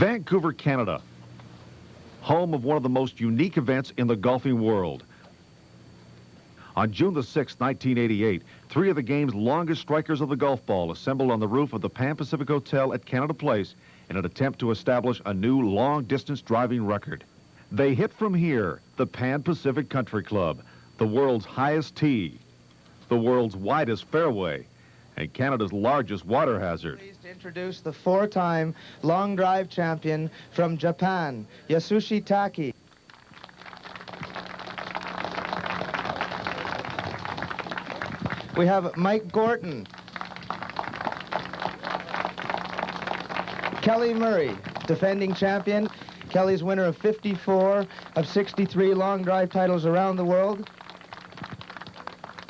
Vancouver, Canada, home of one of the most unique events in the golfing world. On June the 6th, 1988, three of the game's longest strikers of the golf ball assembled on the roof of the Pan Pacific Hotel at Canada Place in an attempt to establish a new long-distance driving record. They hit from here, the Pan Pacific Country Club, the world's highest tee, the world's widest fairway, and Canada's largest water hazard. Pleased to introduce the four-time long drive champion from Japan, Yasushi Taki. We have Mike Gorton. Kelly Murray, defending champion. Kelly's winner of 54 of 63 long drive titles around the world.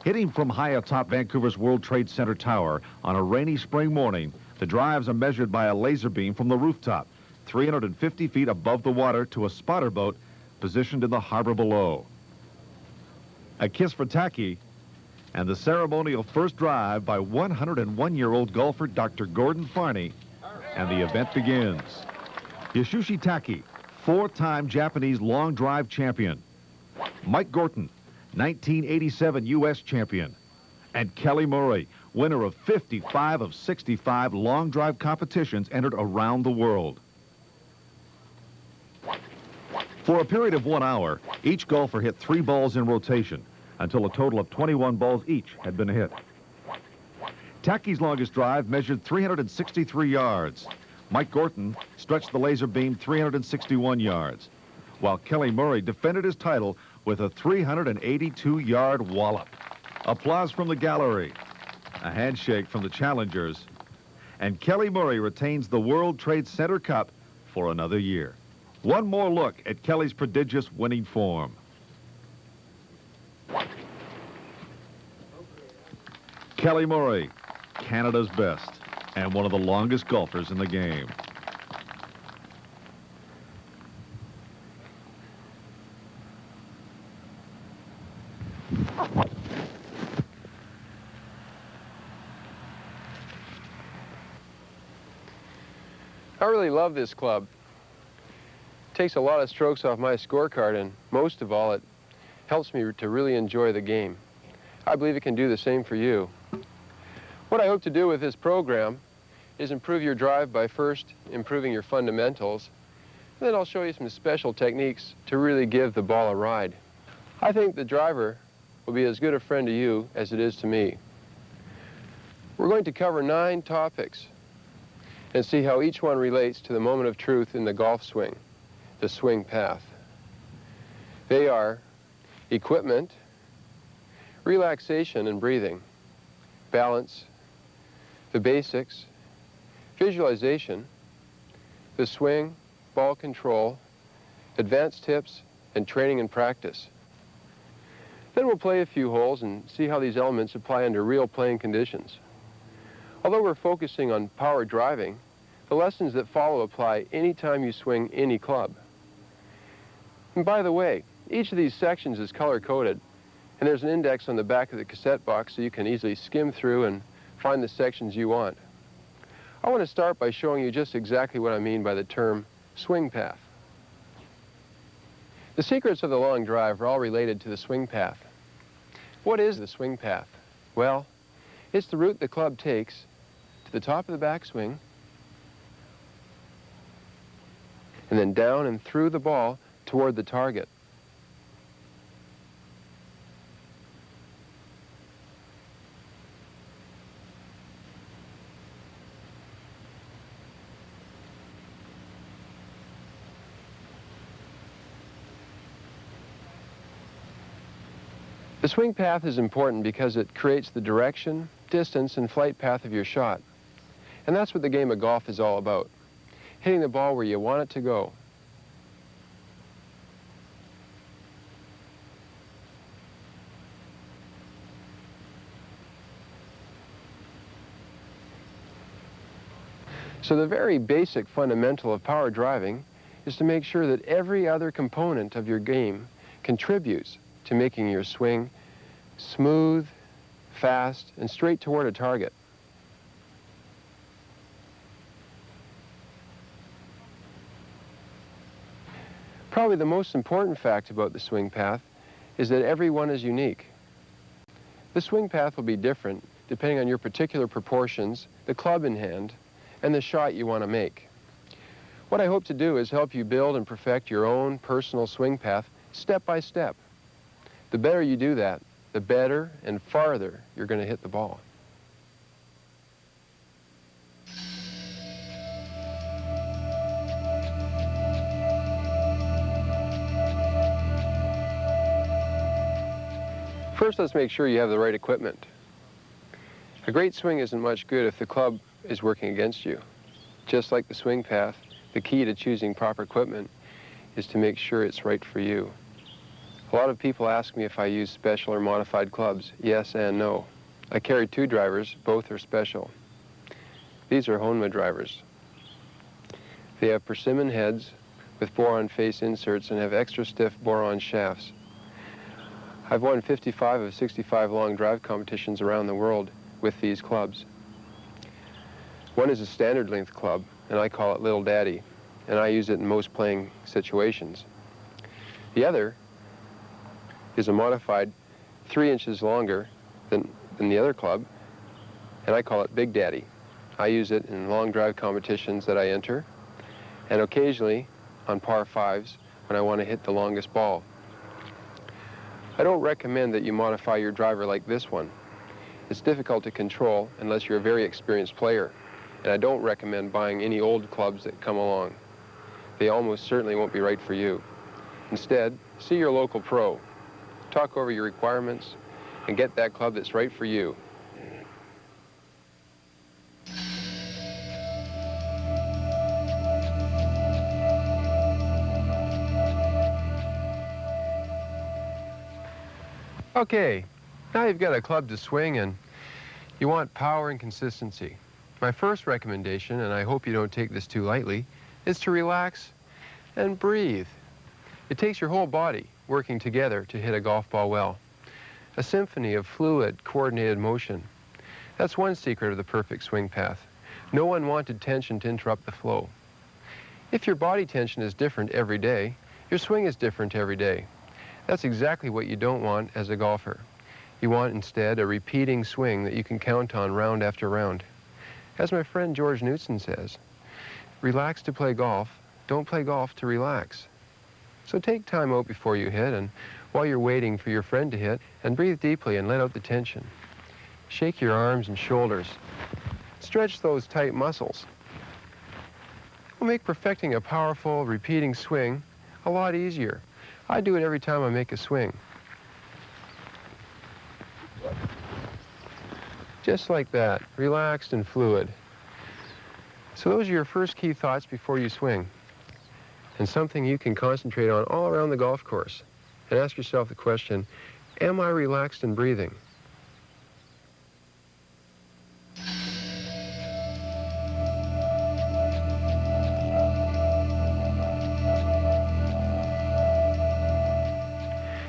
Hitting from high atop Vancouver's World Trade Center tower on a rainy spring morning, the drives are measured by a laser beam from the rooftop, 350 feet above the water, to a spotter boat positioned in the harbor below. A kiss for Taki, and the ceremonial first drive by 101-year-old golfer Dr. Gordon Farney, and the event begins. Yasushi Taki, four-time Japanese long drive champion. Mike Gorton, 1987 U.S. champion. And Kelly Murray, winner of 55 of 65 long drive competitions entered around the world. For a period of 1 hour, each golfer hit 3 balls in rotation until a total of 21 balls each had been hit. Taki's longest drive measured 363 yards. Mike Gorton stretched the laser beam 361 yards, while Kelly Murray defended his title with a 382-yard wallop. Applause from the gallery, a handshake from the challengers, and Kelly Murray retains the World Trade Center Cup for another year. One more look at Kelly's prodigious winning form. Kelly Murray, Canada's best, and one of the longest golfers in the game. I really love this club. It takes a lot of strokes off my scorecard, and most of all, it helps me to really enjoy the game. I believe it can do the same for you. What I hope to do with this program is improve your drive by first improving your fundamentals, and then I'll show you some special techniques to really give the ball a ride. I think the driver will be as good a friend to you as it is to me. We're going to cover 9 topics and see how each one relates to the moment of truth in the golf swing, the swing path. They are equipment, relaxation and breathing, balance, the basics, visualization, the swing, ball control, advanced tips, and training and practice. Then we'll play a few holes and see how these elements apply under real playing conditions. Although we're focusing on power driving, the lessons that follow apply anytime you swing any club. And by the way, each of these sections is color-coded, and there's an index on the back of the cassette box so you can easily skim through and find the sections you want. I want to start by showing you just exactly what I mean by the term swing path. The secrets of the long drive are all related to the swing path. What is the swing path? Well, it's the route the club takes to the top of the backswing, and then down and through the ball toward the target. The swing path is important because it creates the direction, distance, and flight path of your shot. And that's what the game of golf is all about, hitting the ball where you want it to go. So the very basic fundamental of power driving is to make sure that every other component of your game contributes to making your swing smooth, fast, and straight toward a target. Probably the most important fact about the swing path is that every one is unique. The swing path will be different depending on your particular proportions, the club in hand, and the shot you want to make. What I hope to do is help you build and perfect your own personal swing path step by step. The better you do that, the better and farther you're going to hit the ball. First, let's make sure you have the right equipment. A great swing isn't much good if the club is working against you. Just like the swing path, the key to choosing proper equipment is to make sure it's right for you. A lot of people ask me if I use special or modified clubs. Yes and no. I carry 2 drivers, both are special. These are Honma drivers. They have persimmon heads with boron face inserts and have extra stiff boron shafts. I've won 55 of 65 long drive competitions around the world with these clubs. One is a standard length club, and I call it Little Daddy, and I use it in most playing situations. The other is a modified 3 inches longer than the other club, and I call it Big Daddy. I use it in long drive competitions that I enter, and occasionally on par 5s when I want to hit the longest ball. I don't recommend that you modify your driver like this one. It's difficult to control unless you're a very experienced player, and I don't recommend buying any old clubs that come along. They almost certainly won't be right for you. Instead, see your local pro. Talk over your requirements and get that club that's right for you. Okay, now you've got a club to swing and you want power and consistency. My first recommendation, and I hope you don't take this too lightly, is to relax and breathe. It takes your whole body working together to hit a golf ball well. A symphony of fluid, coordinated motion. That's one secret of the perfect swing path. No unwanted tension to interrupt the flow. If your body tension is different every day, your swing is different every day. That's exactly what you don't want as a golfer. You want instead a repeating swing that you can count on round after round. As my friend George Knutson says, relax to play golf, don't play golf to relax. So take time out before you hit, and while you're waiting for your friend to hit, and breathe deeply and let out the tension. Shake your arms and shoulders. Stretch those tight muscles. It will make perfecting a powerful, repeating swing a lot easier. I do it every time I make a swing. Just like that, relaxed and fluid. So those are your first key thoughts before you swing, and something you can concentrate on all around the golf course. And ask yourself the question, am I relaxed and breathing?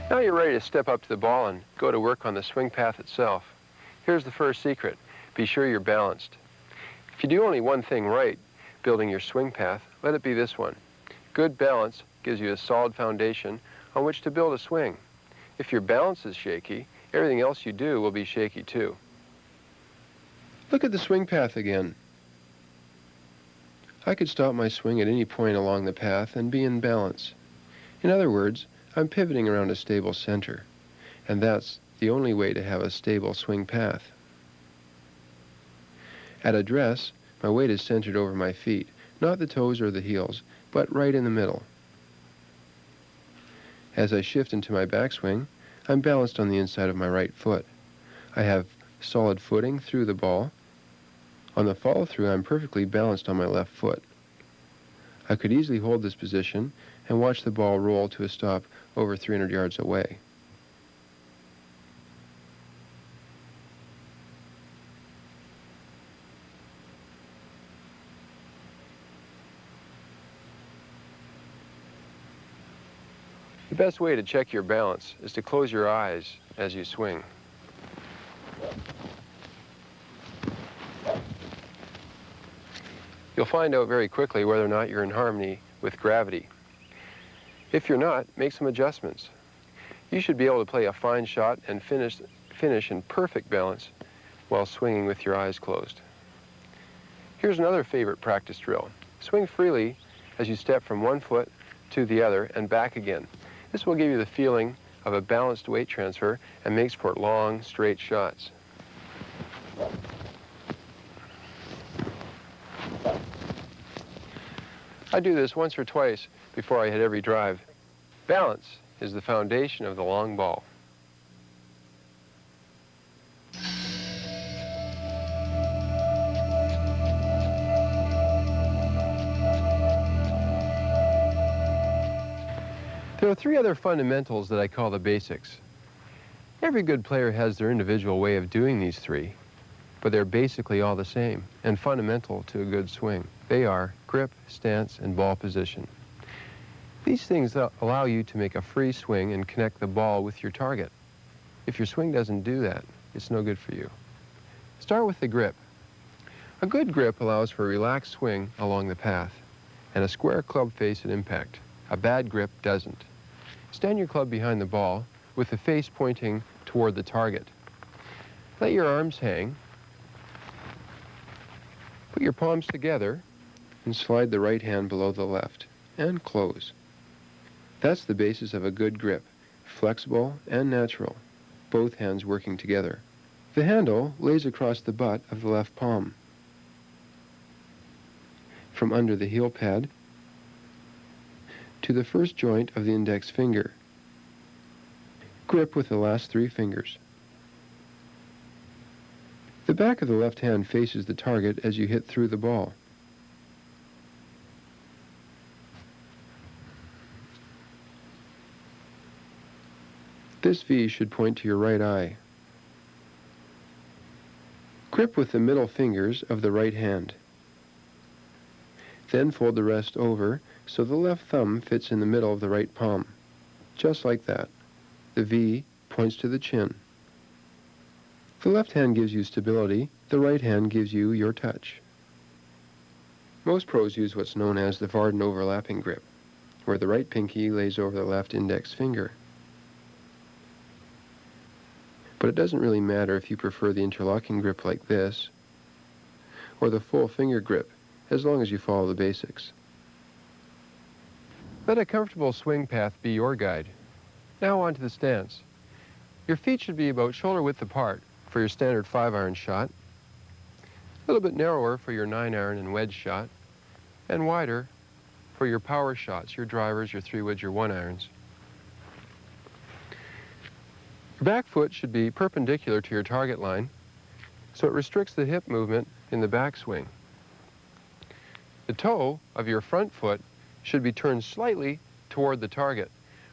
Now you're ready to step up to the ball and go to work on the swing path itself. Here's the first secret. Be sure you're balanced. If you do only one thing right, building your swing path, let it be this one. Good balance gives you a solid foundation on which to build a swing. If your balance is shaky, everything else you do will be shaky too. Look at the swing path again. I could stop my swing at any point along the path and be in balance. In other words, I'm pivoting around a stable center, and that's the only way to have a stable swing path. At address, my weight is centered over my feet, not the toes or the heels, but right in the middle. As I shift into my backswing, I'm balanced on the inside of my right foot. I have solid footing through the ball. On the follow-through, I'm perfectly balanced on my left foot. I could easily hold this position and watch the ball roll to a stop over 300 yards away. The best way to check your balance is to close your eyes as you swing. You'll find out very quickly whether or not you're in harmony with gravity. If you're not, make some adjustments. You should be able to play a fine shot and finish in perfect balance while swinging with your eyes closed. Here's another favorite practice drill. Swing freely as you step from one foot to the other and back again. This will give you the feeling of a balanced weight transfer and makes for long, straight shots. I do this once or twice before I hit every drive. Balance is the foundation of the long ball. There are three other fundamentals that I call the basics. Every good player has their individual way of doing these three, but they're basically all the same and fundamental to a good swing. They are grip, stance, and ball position. These things allow you to make a free swing and connect the ball with your target. If your swing doesn't do that, it's no good for you. Start with the grip. A good grip allows for a relaxed swing along the path and a square club face at impact. A bad grip doesn't. Stand your club behind the ball with the face pointing toward the target. Let your arms hang. Put your palms together and slide the right hand below the left and close. That's the basis of a good grip, flexible and natural, both hands working together. The handle lays across the butt of the left palm. From under the heel pad to the first joint of the index finger. Grip with the last three fingers. The back of the left hand faces the target as you hit through the ball. This V should point to your right eye. Grip with the middle fingers of the right hand. Then fold the rest over so the left thumb fits in the middle of the right palm. Just like that. The V points to the chin. The left hand gives you stability, the right hand gives you your touch. Most pros use what's known as the Varden overlapping grip, where the right pinky lays over the left index finger. But it doesn't really matter if you prefer the interlocking grip like this, or the full finger grip, as long as you follow the basics. Let a comfortable swing path be your guide. Now on to the stance. Your feet should be about shoulder width apart for your standard 5-iron shot, a little bit narrower for your 9-iron and wedge shot, and wider for your power shots, your drivers, your 3-woods, your 1-irons. Your back foot should be perpendicular to your target line, so it restricts the hip movement in the backswing. The toe of your front foot should be turned slightly toward the target,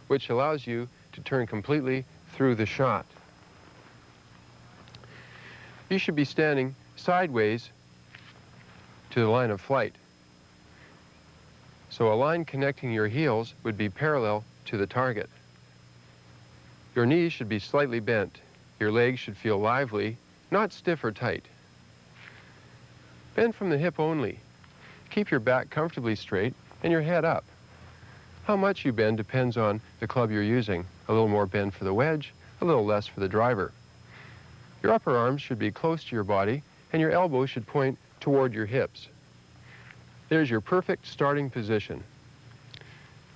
which allows you to turn completely through the shot. You should be standing sideways to the line of flight. So a line connecting your heels would be parallel to the target. Your knees should be slightly bent. Your legs should feel lively, not stiff or tight. Bend from the hip only. Keep your back comfortably straight and your head up. How much you bend depends on the club you're using. A little more bend for the wedge, a little less for the driver. Your upper arms should be close to your body and your elbows should point toward your hips. There's your perfect starting position.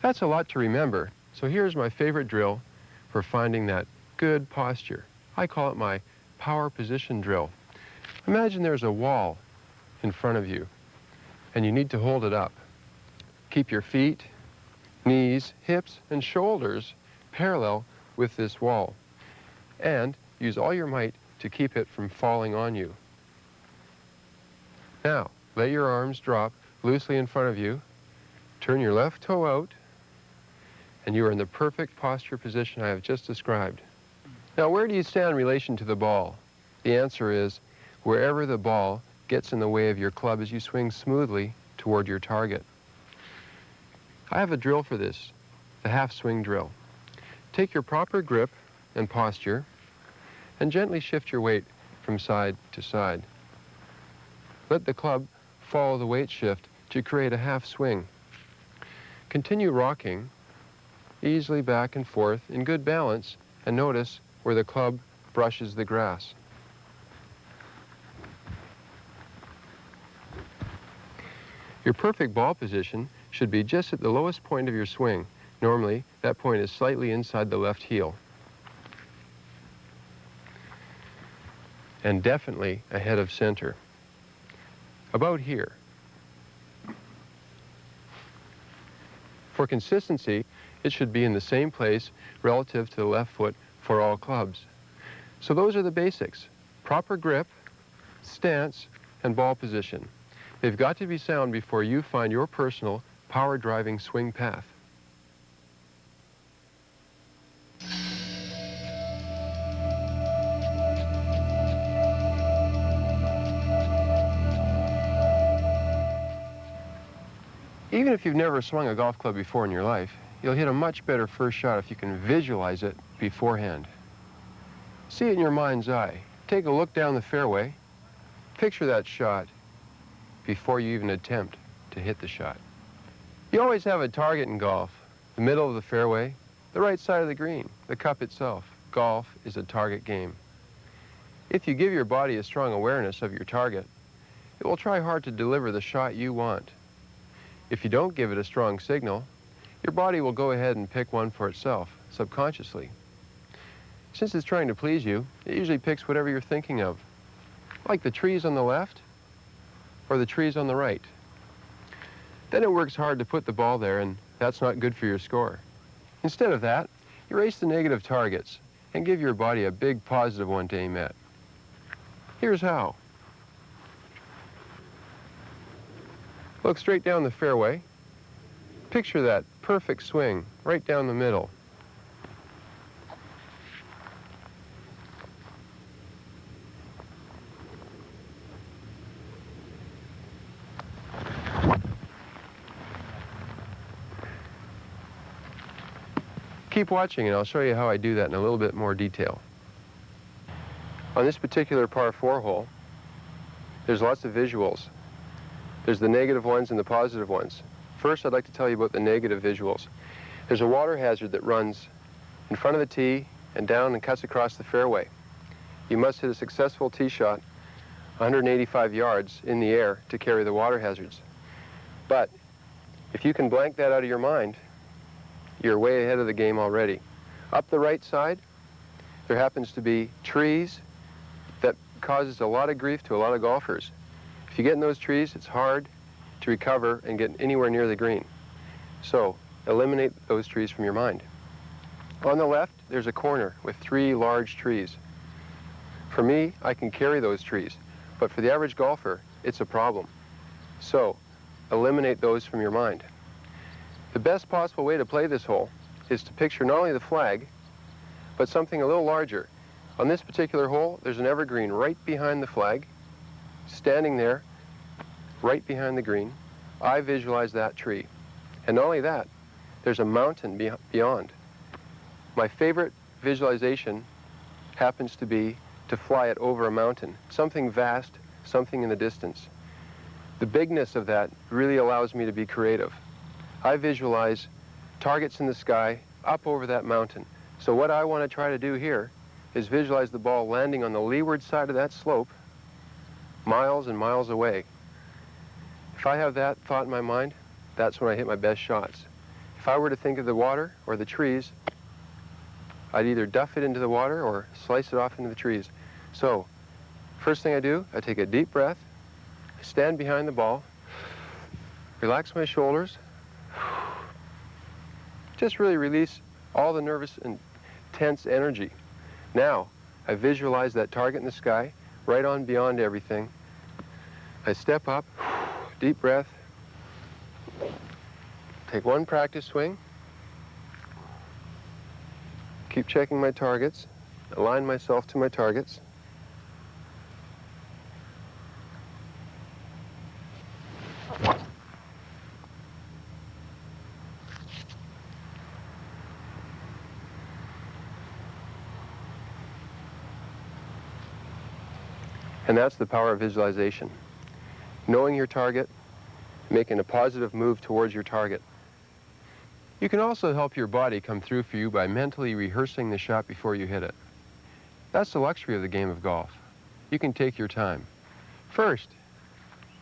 That's a lot to remember, so here's my favorite drill for finding that good posture. I call it my power position drill. Imagine there's a wall in front of you and you need to hold it up. Keep your feet, knees, hips, and shoulders parallel with this wall and use all your might to keep it from falling on you. Now, let your arms drop loosely in front of you, turn your left toe out, and you are in the perfect posture position I have just described. Now, where do you stand in relation to the ball? The answer is wherever the ball gets in the way of your club as you swing smoothly toward your target. I have a drill for this, the half swing drill. Take your proper grip and posture and gently shift your weight from side to side. Let the club follow the weight shift to create a half swing. Continue rocking easily back and forth in good balance, and notice where the club brushes the grass. Your perfect ball position should be just at the lowest point of your swing. Normally, that point is slightly inside the left heel, and definitely ahead of center, about here. For consistency, it should be in the same place relative to the left foot for all clubs. So those are the basics: proper grip, stance, and ball position. They've got to be sound before you find your personal power-driving swing path. Even if you've never swung a golf club before in your life, you'll hit a much better first shot if you can visualize it beforehand. See it in your mind's eye. Take a look down the fairway. Picture that shot before you even attempt to hit the shot. You always have a target in golf: the middle of the fairway, the right side of the green, the cup itself. Golf is a target game. If you give your body a strong awareness of your target, it will try hard to deliver the shot you want. If you don't give it a strong signal, your body will go ahead and pick one for itself, subconsciously. Since it's trying to please you, it usually picks whatever you're thinking of, like the trees on the left or the trees on the right. Then it works hard to put the ball there, and that's not good for your score. Instead of that, erase the negative targets and give your body a big positive one to aim at. Here's how. Look straight down the fairway. Picture that perfect swing right down the middle. Keep watching and I'll show you how I do that in a little bit more detail. On this particular par 4 hole, there's lots of visuals. There's the negative ones and the positive ones. First, I'd like to tell you about the negative visuals. There's a water hazard that runs in front of the tee and down and cuts across the fairway. You must hit a successful tee shot 185 yards in the air to carry the water hazards. But if you can blank that out of your mind, you're way ahead of the game already. Up the right side, there happens to be trees that causes a lot of grief to a lot of golfers. If you get in those trees, it's hard to recover and get anywhere near the green. So eliminate those trees from your mind. On the left, there's a corner with 3 large trees. For me, I can carry those trees, but for the average golfer, it's a problem. So eliminate those from your mind. The best possible way to play this hole is to picture not only the flag, but something a little larger. On this particular hole, there's an evergreen right behind the flag, standing there, right behind the green. I visualize that tree. And not only that, there's a mountain beyond. My favorite visualization happens to be to fly it over a mountain, something vast, something in the distance. The bigness of that really allows me to be creative. I visualize targets in the sky up over that mountain. So what I want to try to do here is visualize the ball landing on the leeward side of that slope, miles and miles away. If I have that thought in my mind, that's when I hit my best shots. If I were to think of the water or the trees, I'd either duff it into the water or slice it off into the trees. So, first thing I do, I take a deep breath, I stand behind the ball, relax my shoulders, just really release all the nervous and tense energy. Now, I visualize that target in the sky, right on beyond everything. I step up, deep breath, take one practice swing, keep checking my targets, align myself to my targets. And that's the power of visualization. Knowing your target, making a positive move towards your target. You can also help your body come through for you by mentally rehearsing the shot before you hit it. That's the luxury of the game of golf. You can take your time. First,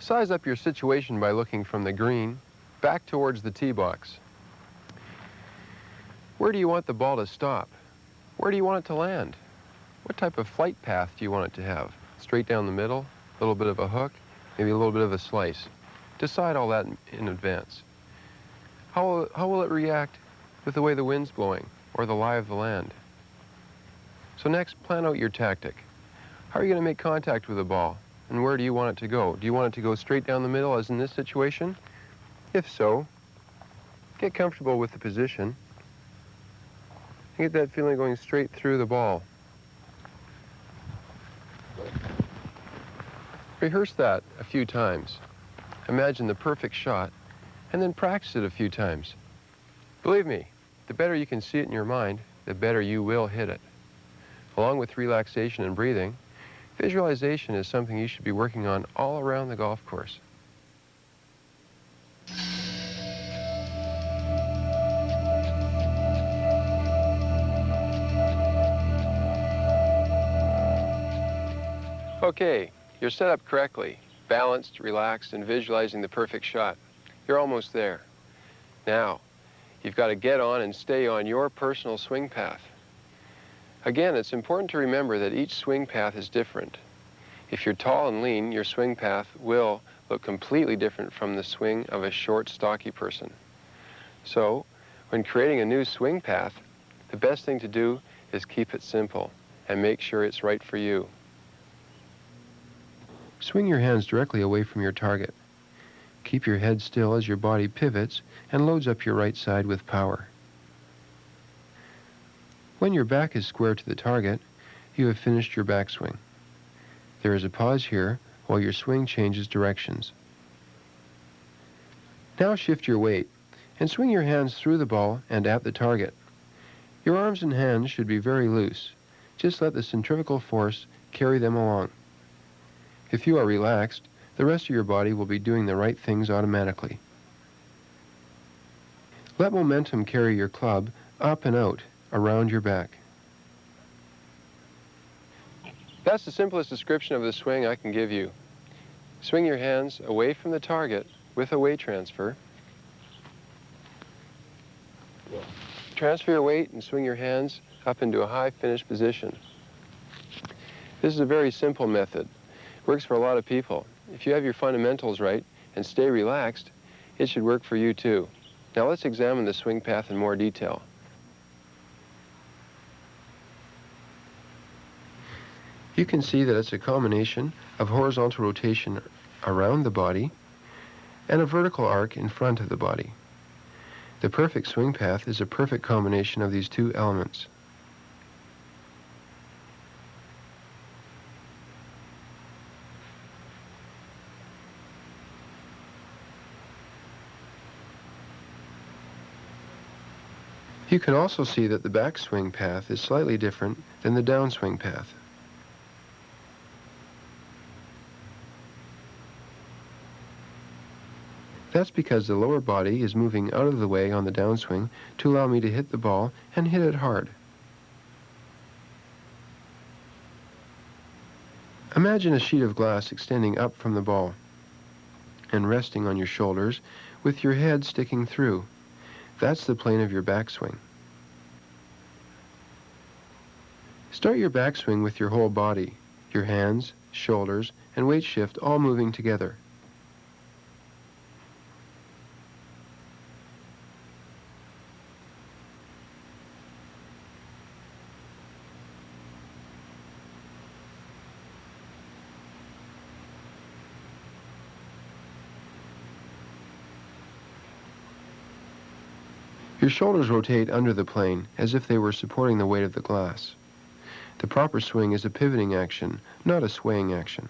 size up your situation by looking from the green back towards the tee box. Where do you want the ball to stop? Where do you want it to land? What type of flight path do you want it to have? Straight down the middle, a little bit of a hook, maybe a little bit of a slice. Decide all that in advance. How will it react with the way the wind's blowing or the lie of the land? So next, plan out your tactic. How are you going to make contact with the ball? And where do you want it to go? Do you want it to go straight down the middle as in this situation? If so, get comfortable with the position. Get that feeling going straight through the ball. Rehearse that a few times. Imagine the perfect shot, and then practice it a few times. Believe me, the better you can see it in your mind, the better you will hit it. Along with relaxation and breathing, visualization is something you should be working on all around the golf course. Okay, you're set up correctly, balanced, relaxed, and visualizing the perfect shot. You're almost there. Now, you've got to get on and stay on your personal swing path. Again, it's important to remember that each swing path is different. If you're tall and lean, your swing path will look completely different from the swing of a short, stocky person. So, when creating a new swing path, the best thing to do is keep it simple and make sure it's right for you. Swing your hands directly away from your target. Keep your head still as your body pivots and loads up your right side with power. When your back is square to the target, you have finished your backswing. There is a pause here while your swing changes directions. Now shift your weight and swing your hands through the ball and at the target. Your arms and hands should be very loose. Just let the centrifugal force carry them along. If you are relaxed, the rest of your body will be doing the right things automatically. Let momentum carry your club up and out around your back. That's the simplest description of the swing I can give you. Swing your hands away from the target with a weight transfer. Transfer your weight and swing your hands up into a high finish position. This is a very simple method. Works for a lot of people. If you have your fundamentals right and stay relaxed, it should work for you too. Now let's examine the swing path in more detail. You can see that it's a combination of horizontal rotation around the body and a vertical arc in front of the body. The perfect swing path is a perfect combination of these two elements. You can also see that the backswing path is slightly different than the downswing path. That's because the lower body is moving out of the way on the downswing to allow me to hit the ball and hit it hard. Imagine a sheet of glass extending up from the ball and resting on your shoulders with your head sticking through. That's the plane of your backswing. Start your backswing with your whole body, your hands, shoulders, and weight shift all moving together. Your shoulders rotate under the plane as if they were supporting the weight of the glass. The proper swing is a pivoting action, not a swaying action.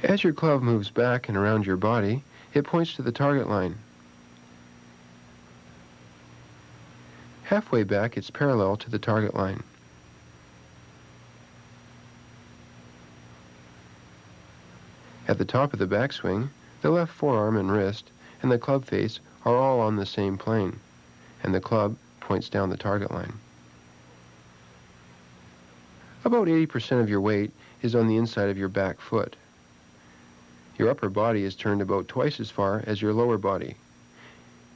As your club moves back and around your body, It points to the target line. Halfway back, it's parallel to the target line. At the top of the backswing, the left forearm and wrist and the club face are all on the same plane, and the club points down the target line. About 80% of your weight is on the inside of your back foot. Your upper body is turned about twice as far as your lower body.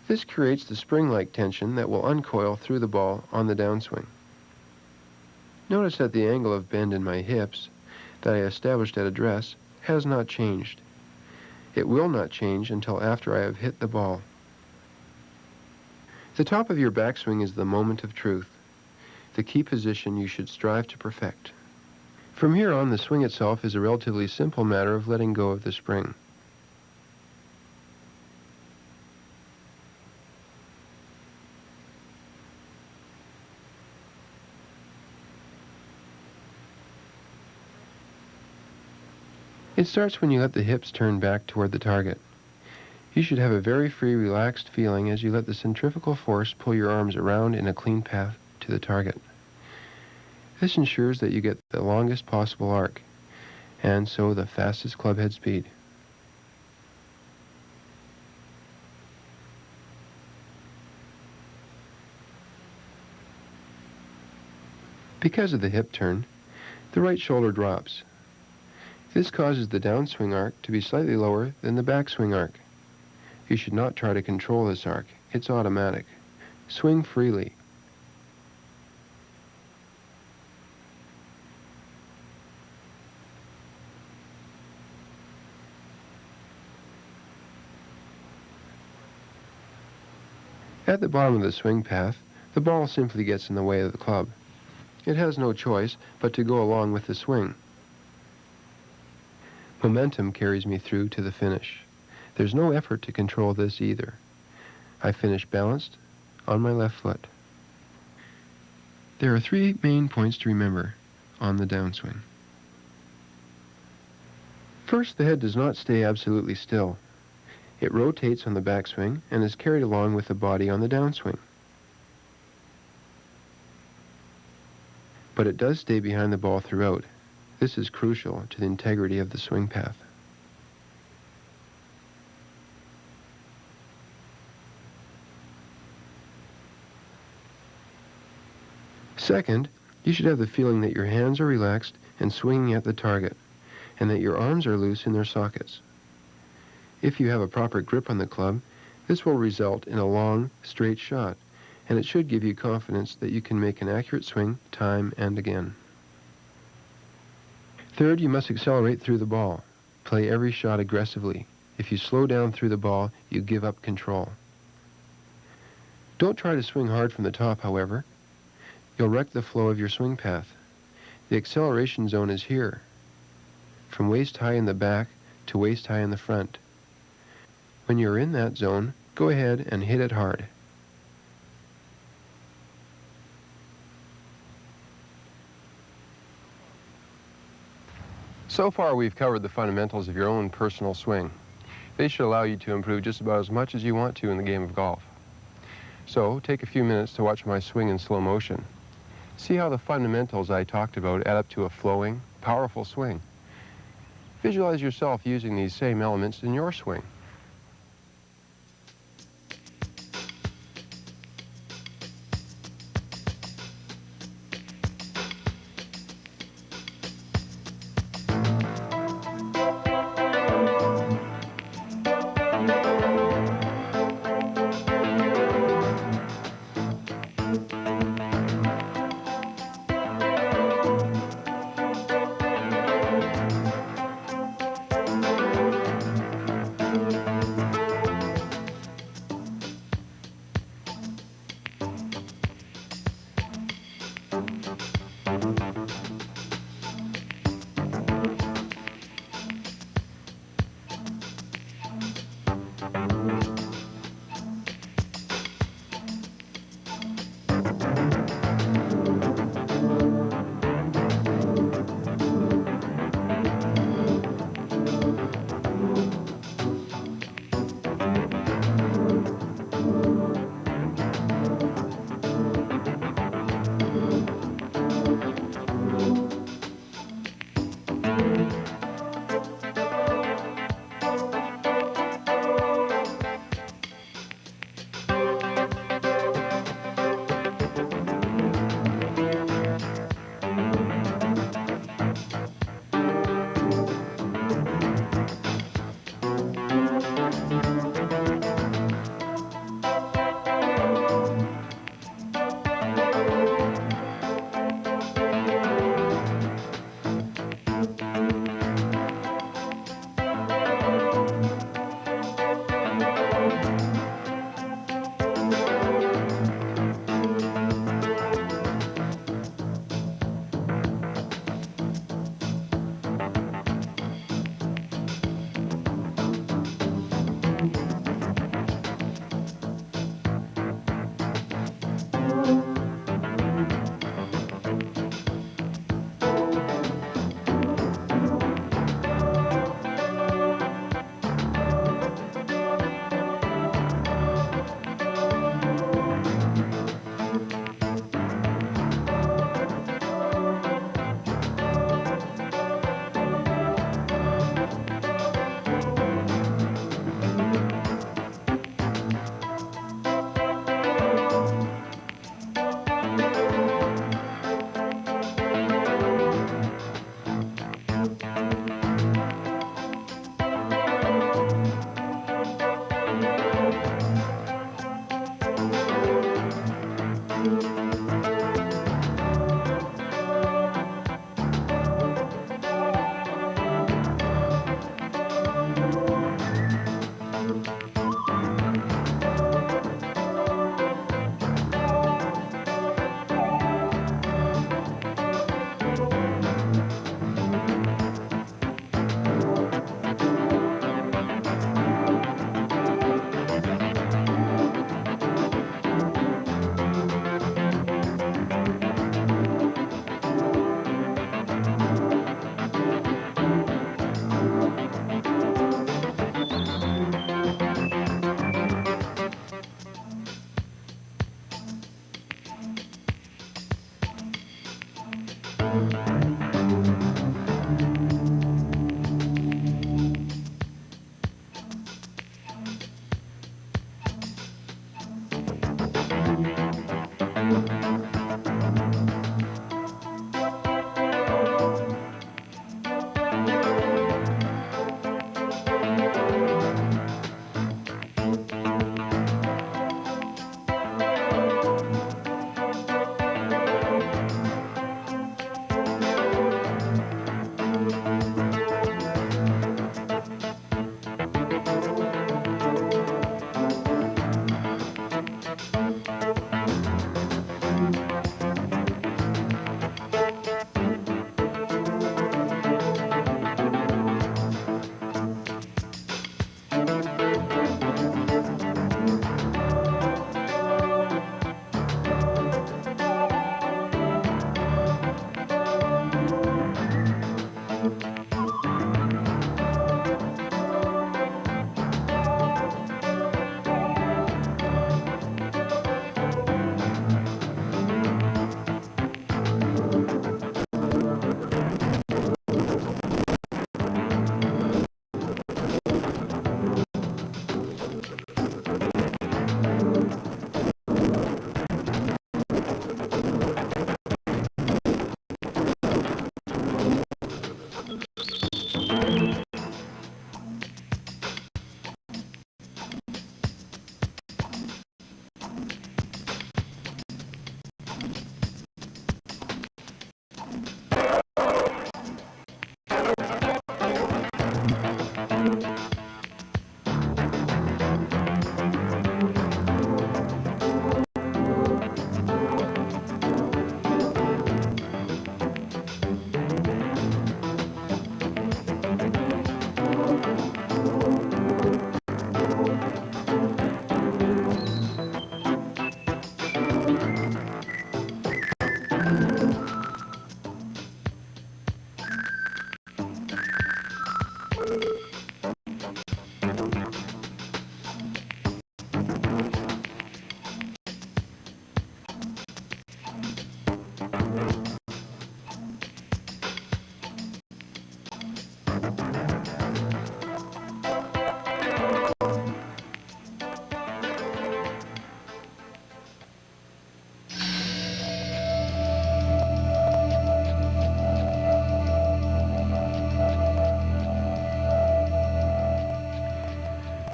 This creates the spring-like tension that will uncoil through the ball on the downswing. Notice that the angle of bend in my hips that I established at address has not changed. It will not change until after I have hit the ball. The top of your backswing is the moment of truth, the key position you should strive to perfect. From here on, the swing itself is a relatively simple matter of letting go of the spring. It starts when you let the hips turn back toward the target. You should have a very free, relaxed feeling as you let the centrifugal force pull your arms around in a clean path to the target. This ensures that you get the longest possible arc, and so the fastest club head speed. Because of the hip turn, the right shoulder drops. This causes the downswing arc to be slightly lower than the backswing arc. You should not try to control this arc. It's automatic. Swing freely. At the bottom of the swing path, the ball simply gets in the way of the club. It has no choice but to go along with the swing. Momentum carries me through to the finish. There's no effort to control this either. I finish balanced on my left foot. There are 3 main points to remember on the downswing. First, the head does not stay absolutely still. It rotates on the backswing and is carried along with the body on the downswing. But it does stay behind the ball throughout. This is crucial to the integrity of the swing path. Second, you should have the feeling that your hands are relaxed and swinging at the target, and that your arms are loose in their sockets. If you have a proper grip on the club, this will result in a long, straight shot, and it should give you confidence that you can make an accurate swing time and again. Third, you must accelerate through the ball. Play every shot aggressively. If you slow down through the ball, you give up control. Don't try to swing hard from the top, however. You'll wreck the flow of your swing path. The acceleration zone is here, from waist high in the back to waist high in the front. When you're in that zone, go ahead and hit it hard. So far, we've covered the fundamentals of your own personal swing. They should allow you to improve just about as much as you want to in the game of golf. So, take a few minutes to watch my swing in slow motion. See how the fundamentals I talked about add up to a flowing, powerful swing. Visualize yourself using these same elements in your swing.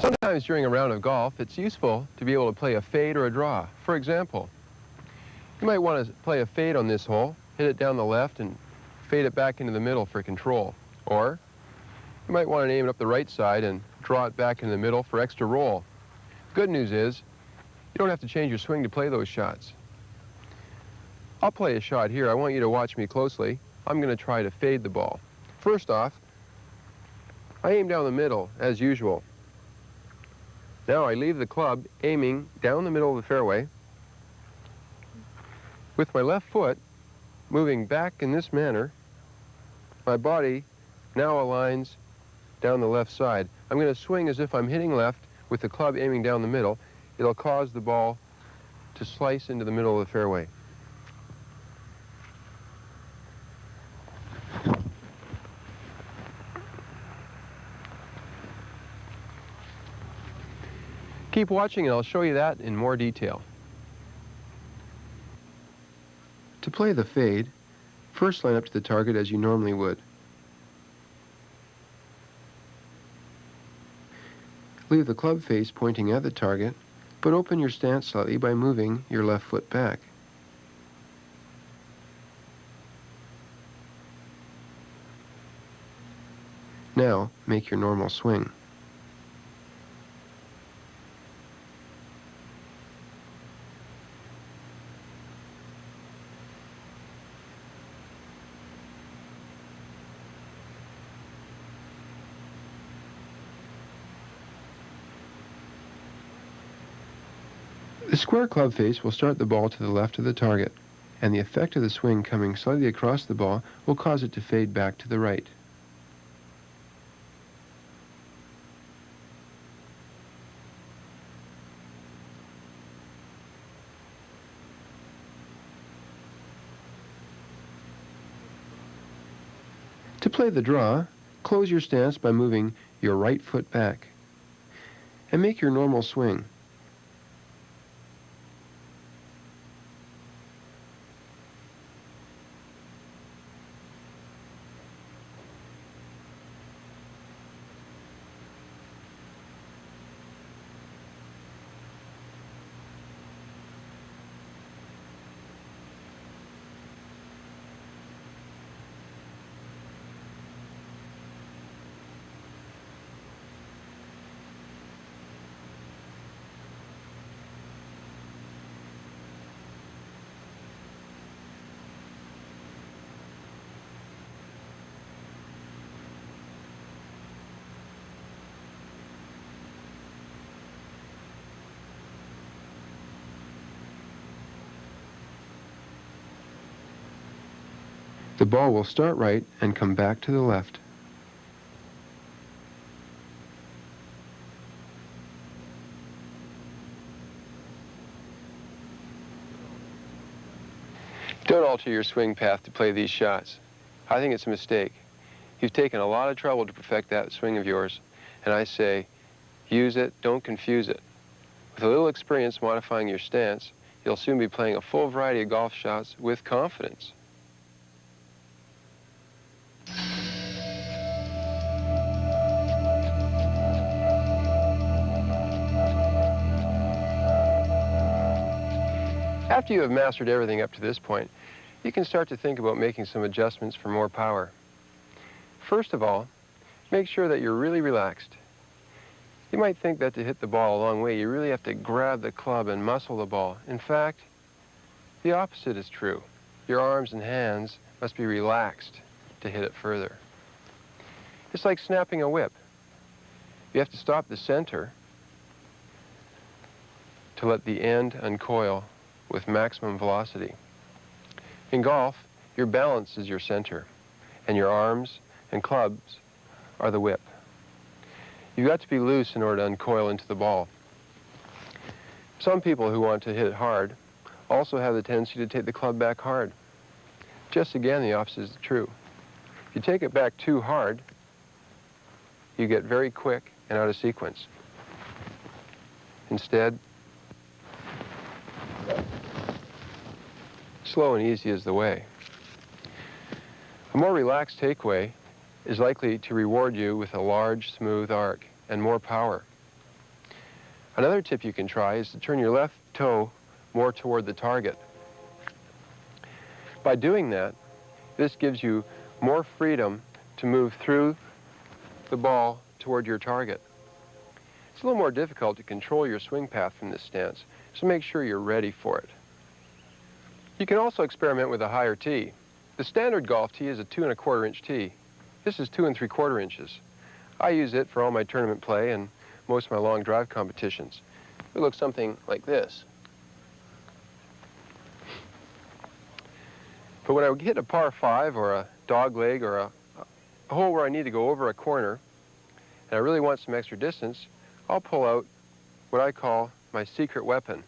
Sometimes during a round of golf, it's useful to be able to play a fade or a draw. For example, you might want to play a fade on this hole, hit it down the left and fade it back into the middle for control. Or you might want to aim it up the right side and draw it back into the middle for extra roll. Good news is, you don't have to change your swing to play those shots. I'll play a shot here. I want you to watch me closely. I'm going to try to fade the ball. First off, I aim down the middle, as usual. Now I leave the club aiming down the middle of the fairway with my left foot moving back in this manner. My body now aligns down the left side. I'm going to swing as if I'm hitting left with the club aiming down the middle. It'll cause the ball to slice into the middle of the fairway. Keep watching and I'll show you that in more detail. To play the fade, first line up to the target as you normally would. Leave the club face pointing at the target, but open your stance slightly by moving your left foot back. Now, make your normal swing. The square club face will start the ball to the left of the target, and the effect of the swing coming slightly across the ball will cause it to fade back to the right. To play the draw, close your stance by moving your right foot back, and make your normal swing. The ball will start right and come back to the left. Don't alter your swing path to play these shots. I think it's a mistake. You've taken a lot of trouble to perfect that swing of yours, and I say, use it, don't confuse it. With a little experience modifying your stance, you'll soon be playing a full variety of golf shots with confidence. After you have mastered everything up to this point, you can start to think about making some adjustments for more power. First of all, make sure that you're really relaxed. You might think that to hit the ball a long way, you really have to grab the club and muscle the ball. In fact, the opposite is true. Your arms and hands must be relaxed to hit it further. It's like snapping a whip. You have to stop the center to let the end uncoil with maximum velocity. In golf, your balance is your center, and your arms and clubs are the whip. You've got to be loose in order to uncoil into the ball. Some people who want to hit it hard also have the tendency to take the club back hard. Just again, the opposite is true. If you take it back too hard, you get very quick and out of sequence. Instead, slow and easy is the way. A more relaxed takeaway is likely to reward you with a large, smooth arc and more power. Another tip you can try is to turn your left toe more toward the target. By doing that, this gives you more freedom to move through the ball toward your target. It's a little more difficult to control your swing path from this stance, so make sure you're ready for it. You can also experiment with a higher tee. The standard golf tee is a 2 1/4 inch tee. This is 2 3/4 inches. I use it for all my tournament play and most of my long drive competitions. It looks something like this. But when I hit a par 5 or a dog leg or a hole where I need to go over a corner and I really want some extra distance, I'll pull out what I call my secret weapon,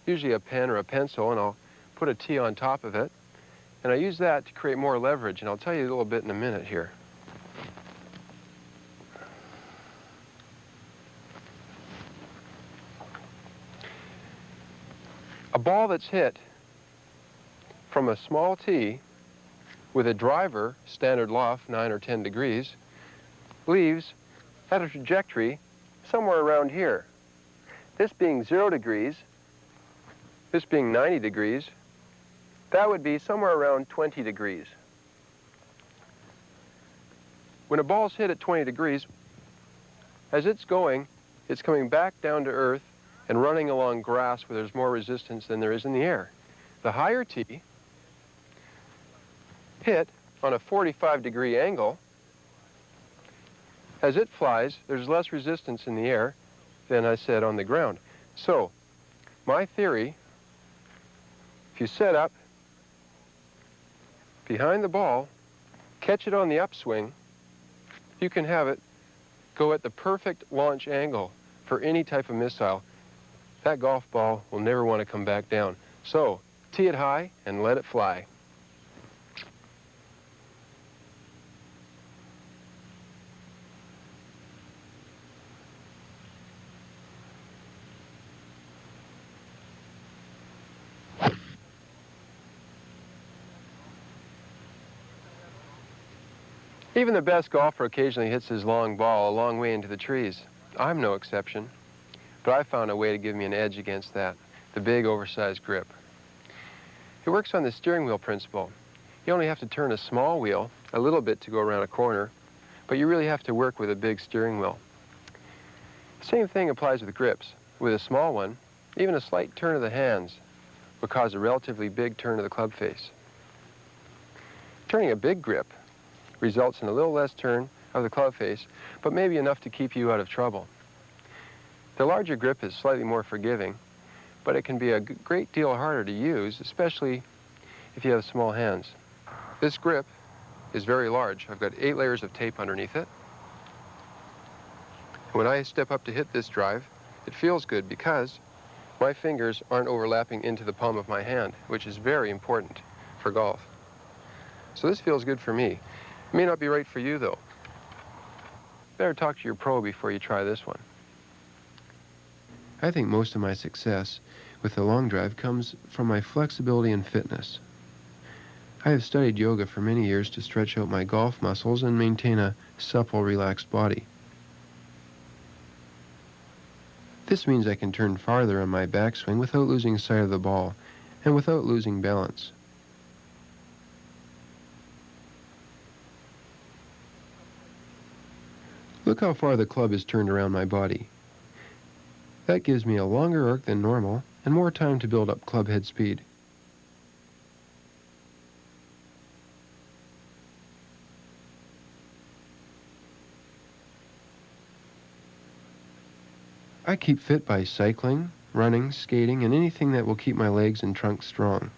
usually a pen or a pencil, and I'll put a tee on top of it, and I use that to create more leverage, and I'll tell you a little bit in a minute here. A ball that's hit from a small tee with a driver, standard loft 9 or 10 degrees, leaves at a trajectory somewhere around here. This being 0 degrees, this being 90 degrees, that would be somewhere around 20 degrees. When a ball's hit at 20 degrees, as it's going, it's coming back down to earth and running along grass where there's more resistance than there is in the air. The higher tee, hit on a 45-degree angle, as it flies, there's less resistance in the air than I said on the ground. So, my theory, if you set up behind the ball, catch it on the upswing, you can have it go at the perfect launch angle for any type of missile. That golf ball will never want to come back down. So, tee it high and let it fly. Even the best golfer occasionally hits his long ball a long way into the trees. I'm no exception, but I found a way to give me an edge against that, the big oversized grip. It works on the steering wheel principle. You only have to turn a small wheel a little bit to go around a corner, but you really have to work with a big steering wheel. The same thing applies with grips. With a small one, even a slight turn of the hands will cause a relatively big turn of the club face. Turning a big grip results in a little less turn of the club face, but maybe enough to keep you out of trouble. The larger grip is slightly more forgiving, but it can be a great deal harder to use, especially if you have small hands. This grip is very large. I've got 8 layers of tape underneath it. When I step up to hit this drive, it feels good because my fingers aren't overlapping into the palm of my hand, which is very important for golf. So this feels good for me. It may not be right for you, though. Better talk to your pro before you try this one. I think most of my success with the long drive comes from my flexibility and fitness. I have studied yoga for many years to stretch out my golf muscles and maintain a supple, relaxed body. This means I can turn farther on my backswing without losing sight of the ball and without losing balance. Look how far the club is turned around my body. That gives me a longer arc than normal and more time to build up club head speed. I keep fit by cycling, running, skating, and anything that will keep my legs and trunk strong.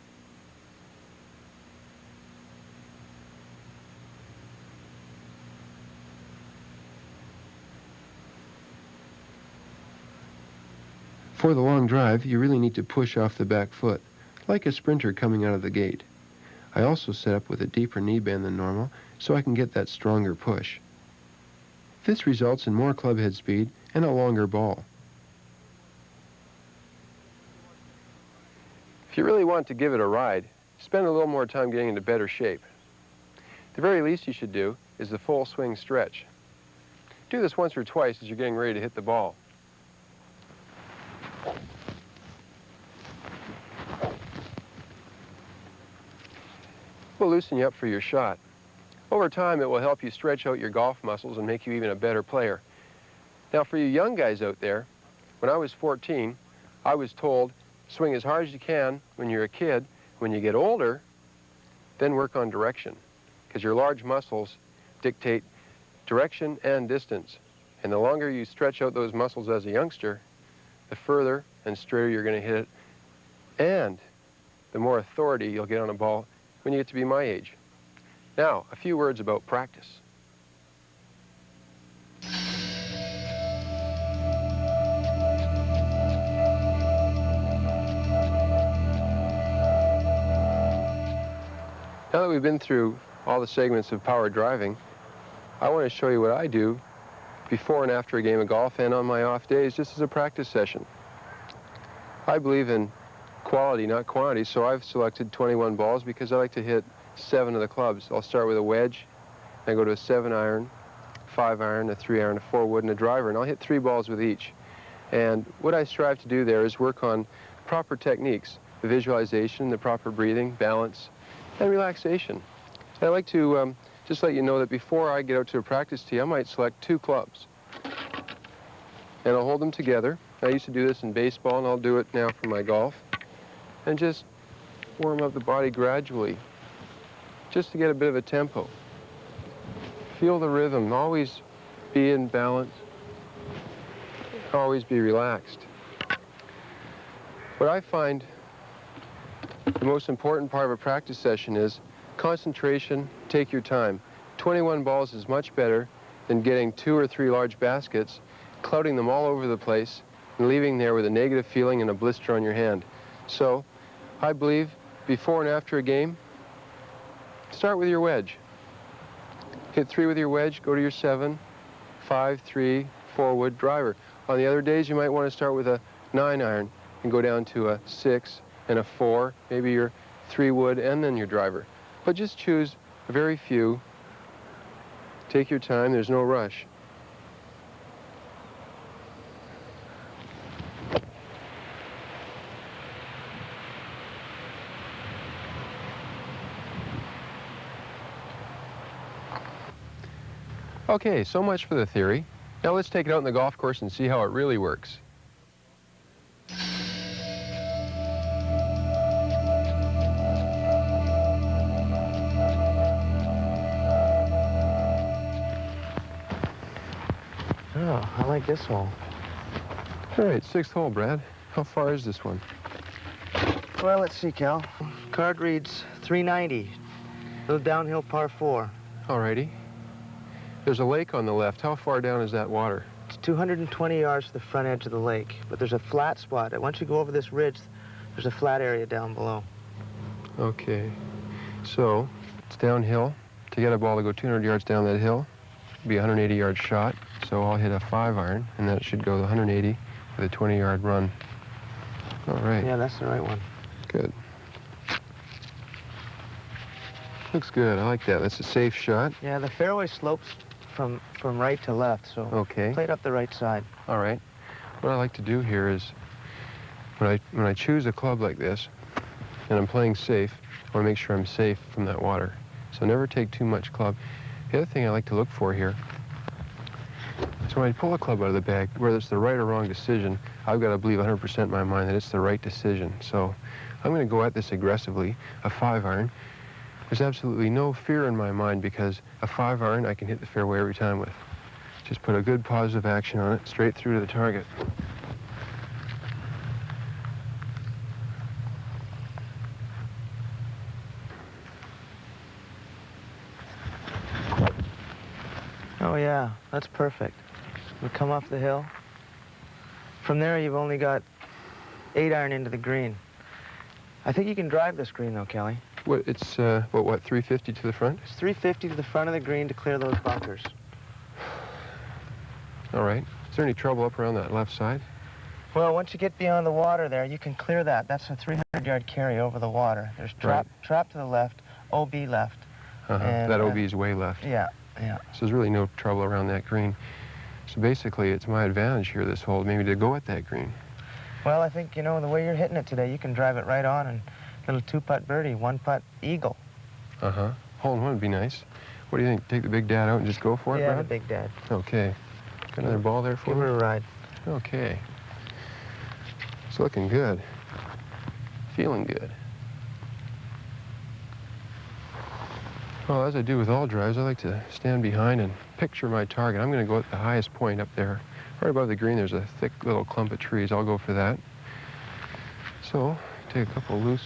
For the long drive, you really need to push off the back foot, like a sprinter coming out of the gate. I also set up with a deeper knee bend than normal, so I can get that stronger push. This results in more club head speed and a longer ball. If you really want to give it a ride, spend a little more time getting into better shape. The very least you should do is the full swing stretch. Do this once or twice as you're getting ready to hit the ball. Will loosen you up for your shot. Over time, it will help you stretch out your golf muscles and make you even a better player. Now, for you young guys out there, when I was 14, I was told, swing as hard as you can when you're a kid. When you get older, then work on direction, because your large muscles dictate direction and distance. And the longer you stretch out those muscles as a youngster, the further and straighter you're going to hit it, and the more authority you'll get on a ball when you get to be my age. Now, a few words about practice. Now that we've been through all the segments of power driving, I want to show you what I do before and after a game of golf and on my off days, just as a practice session. I believe in quality, not quantity, so I've selected 21 balls because I like to hit 7 of the clubs. I'll start with a wedge, I go to a 7-iron, 5-iron, a 3-iron, a 4-wood, and a driver, and I'll hit 3 balls with each. And what I strive to do there is work on proper techniques, the visualization, the proper breathing, balance, and relaxation. And I like to just let you know that before I get out to a practice tee, I might select 2 clubs. And I'll hold them together. I used to do this in baseball, and I'll do it now for my golf. And just warm up the body gradually, just to get a bit of a tempo. Feel the rhythm. Always be in balance. Always be relaxed. What I find the most important part of a practice session is concentration, take your time. 21 balls is much better than getting 2 or 3 large baskets, clouting them all over the place, and leaving there with a negative feeling and a blister on your hand. So, I believe before and after a game, start with your wedge. Hit 3 with your wedge, go to your 7, 5, 3, 4-wood driver. On the other days, you might want to start with a 9-iron and go down to a 6 and a 4, maybe your 3-wood and then your driver. But just choose a very few. Take your time, there's no rush. Okay, so much for the theory. Now let's take it out on the golf course and see how it really works. Oh, I like this hole. All right, 6th hole, Brad. How far is this one? Well, let's see, Cal. Card reads 390. Little downhill par 4. Alrighty. There's a lake on the left. How far down is that water? It's 220 yards to the front edge of the lake, but there's a flat spot. Once you go over this ridge, there's a flat area down below. Okay. So, it's downhill. To get a ball to go 200 yards down that hill, it'd be a 180-yard shot. So I'll hit a 5-iron, and that should go 180 with a 20-yard run. All right. Yeah, that's the right one. Good. Looks good. I like that. That's a safe shot. Yeah, the fairway slopes from right to left, so Okay. play it up the right side. All right. What I like to do here is, when I choose a club like this, and I'm playing safe, I want to make sure I'm safe from that water. So never take too much club. The other thing I like to look for here is when I pull a club out of the bag, whether it's the right or wrong decision, I've got to believe 100% in my mind that it's the right decision. So I'm going to go at this aggressively, a 5-iron. There's absolutely no fear in my mind because a 5-iron I can hit the fairway every time with. Just put a good positive action on it, straight through to the target. Oh yeah, that's perfect. We come off the hill. From there, you've only got 8-iron into the green. I think you can drive this green though, Kelly. What, it's, what, 350 to the front? It's 350 to the front of the green to clear those bunkers. All right. Is there any trouble up around that left side? Well, once you get beyond the water there, you can clear that. That's a 300-yard carry over the water. There's trap to the left, OB left. And, that OB is way left. Yeah, yeah. So there's really no trouble around that green. So basically, it's my advantage here this hole, maybe to go at that green. Well, I think, you know, the way you're hitting it today, you can drive it right on and little 2-putt birdie, 1-putt eagle. Uh-huh. Hole in one would be nice. What do you think? Take the big dad out and just go for it, Yeah, Brad? the big dad. Okay. Got another ball there for Give me? her a ride. Okay. It's looking good. Feeling good. Well, as I do with all drives, I like to stand behind and picture my target. I'm going to go at the highest point up there. Right above the green, there's a thick little clump of trees. I'll go for that. So, take a couple loose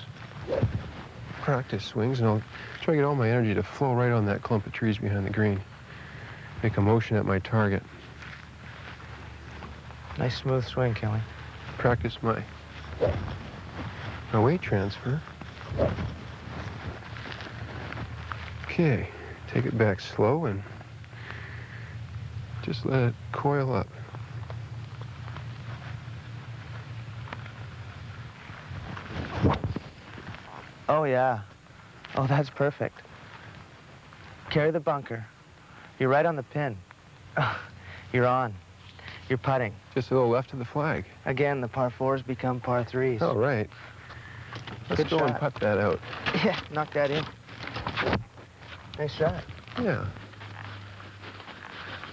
practice swings, and I'll try to get all my energy to flow right on that clump of trees behind the green. Make a motion at my target. Nice smooth swing, Kelly. Practice my weight transfer. Okay, take it back slow and just let it coil up. Oh, yeah. Oh, that's perfect. Carry the bunker. You're right on the pin. You're on. You're putting. Just a little left of the flag. Again, the par 4s become par 3s. All right. Let's Good go and shot. putt that out. Yeah, knock that in. Nice shot. Yeah.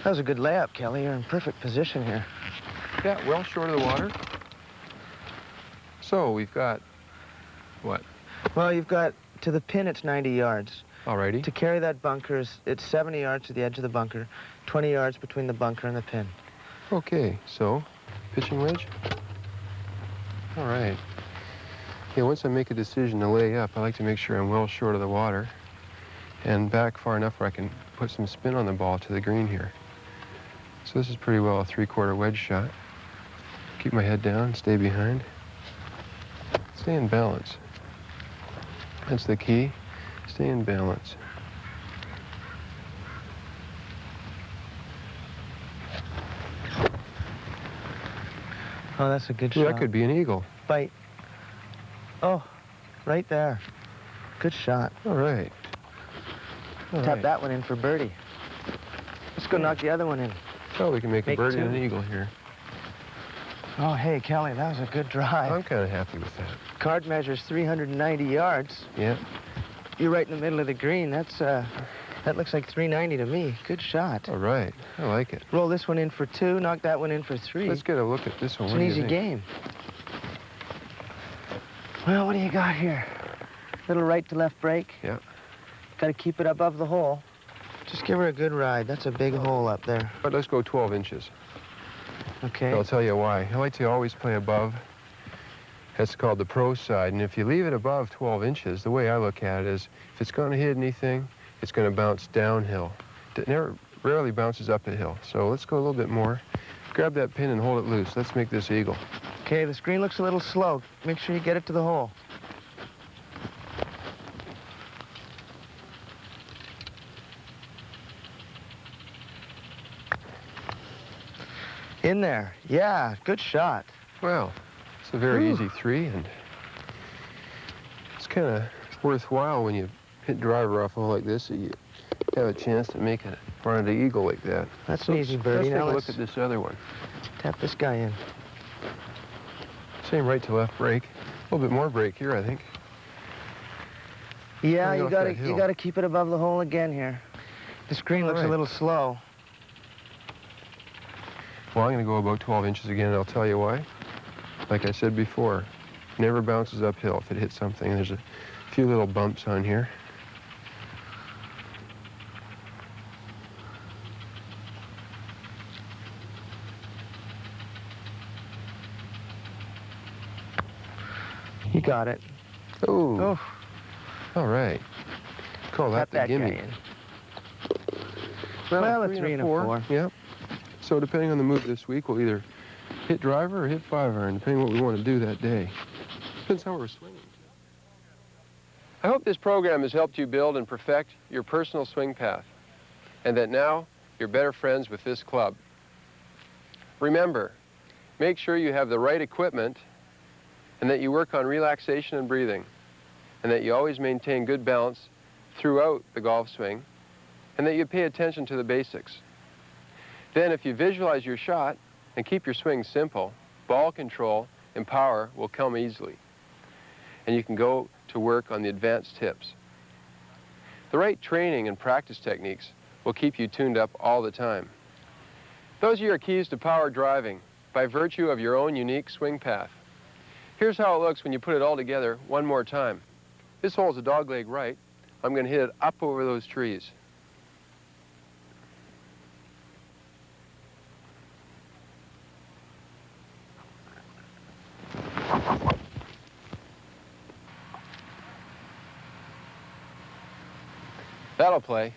That was a good layup, Kelly. You're in perfect position here. Yeah, well short of the water. So we've got, what? Well, you've got, to the pin, it's 90 yards. Alrighty. To carry that bunker, it's 70 yards to the edge of the bunker, 20 yards between the bunker and the pin. Okay, so, pitching wedge. All right. Yeah, once I make a decision to lay up, I like to make sure I'm well short of the water and back far enough where I can put some spin on the ball to the green here. So this is pretty well a 3/4 wedge shot. Keep my head down, stay behind. Stay in balance. That's the key. Stay in balance. Oh, that's a good Ooh, shot. that could be an eagle. Bite. Oh, right there. Good shot. All right. All Tap right. that one in for birdie. Let's go knock the other one in. So we can make a Make birdie two. and an eagle here. Oh, hey, Kelly, that was a good drive. I'm kind of happy with that. Card measures 390 yards. Yeah. You're right in the middle of the green. That looks like 390 to me. Good shot. All right. I like it. Roll this one in for 2, knock that one in for 3. Let's get a look at this one. It's What an do you easy think? game. Well, what do you got here? Little right to left break. Yeah. Got to keep it above the hole. Just give her a good ride. That's a big hole up there. But let's go 12 inches. Okay. I'll tell you why. I like to always play above That's called the pro side. And if you leave it above 12 inches, the way I look at it is, if it's going to hit anything, it's going to bounce downhill. It rarely bounces up a hill. So let's go a little bit more. Grab that pin and hold it loose. Let's make this eagle. Okay, the screen looks a little slow. Make sure you get it to the hole. In there. Yeah, good shot. Well, it's a very easy 3, and it's kind of worthwhile when you hit driver off a hole like this that you have a chance to make it run into eagle like that. That's an easy birdie. Let's take Now a look at this other one. tap this guy in. Same right to left brake. A little bit more brake here, I think. Yeah, Coming you off gotta that hill. you gotta keep it above the hole again here. The screen looks a right. little slow. Well, I'm going to go about 12 inches again, and I'll tell you why. Like I said before, never bounces uphill if it hits something. There's a few little bumps on here. You got it. Oh, Oh, all right. Call tap that that the guy gimme. in. Well, a 3 and a 4. Yep. So depending on the move this week, we'll either hit driver or hit 5-iron, depending on what we want to do that day. Depends how we're swinging. I hope this program has helped you build and perfect your personal swing path, and that now you're better friends with this club. Remember, make sure you have the right equipment, and that you work on relaxation and breathing, and that you always maintain good balance throughout the golf swing, and that you pay attention to the basics. Then if you visualize your shot and keep your swing simple, ball control and power will come easily. And you can go to work on the advanced tips. The right training and practice techniques will keep you tuned up all the time. Those are your keys to power driving by virtue of your own unique swing path. Here's how it looks when you put it all together one more time. This hole's a dogleg right. I'm going to hit it up over those trees. That'll play.